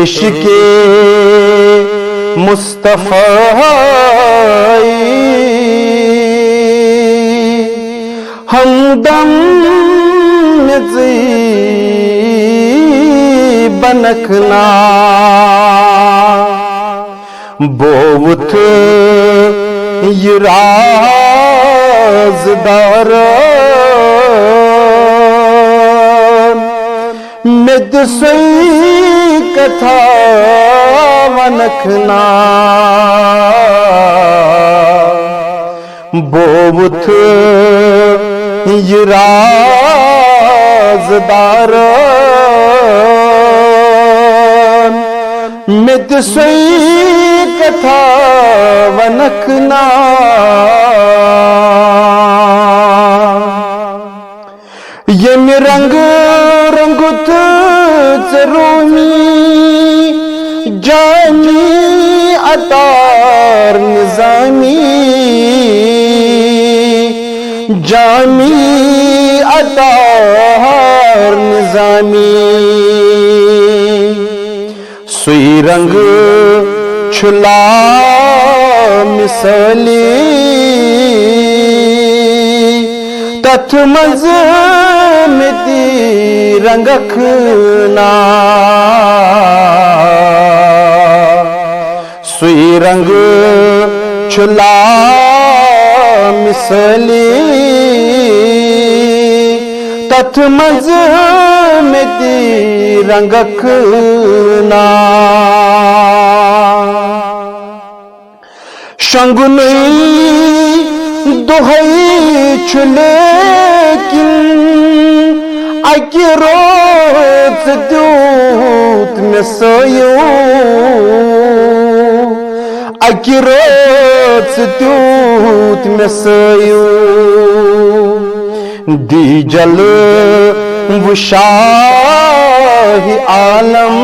عشق مصطفیٰ ہمدم نزی بنکنا بوت یہ رازدار مد سوئی کتھا ونکھنا بوت یہ رازدار مد سوئی کتھا ونکھنا یم رنگ رنگت رومی جامی عطار نظامی جامی عطار نظامی سوئی رنگ چھلا مثالی تتھ مز متی رنگکھنا سوئی رنگ چھلا مثالی تتھ مز متی رنگکھنا شنگنی دہائی لیکن اکی روز دیوت میں سایو اکی روز دیوت میں سایو دی جل و شاہ عالم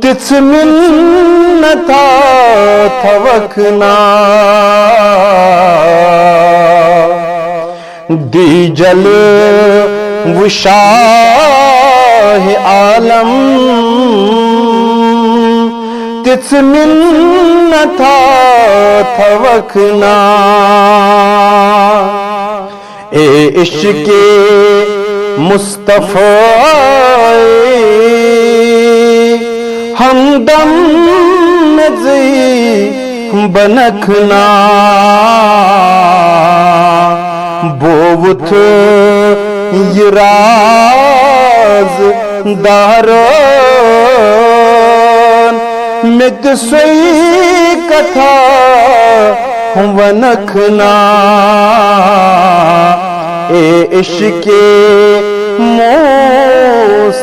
تِس منتا تھوکنا دی جل و شاہ عالم تِس منتا تھوکنا اے عشق مصطفیٰ ہمدم نزی بنکھنا بوت یہ رازداران مد سوئی کتھا ونکھنا اے عشق مصطفیٰ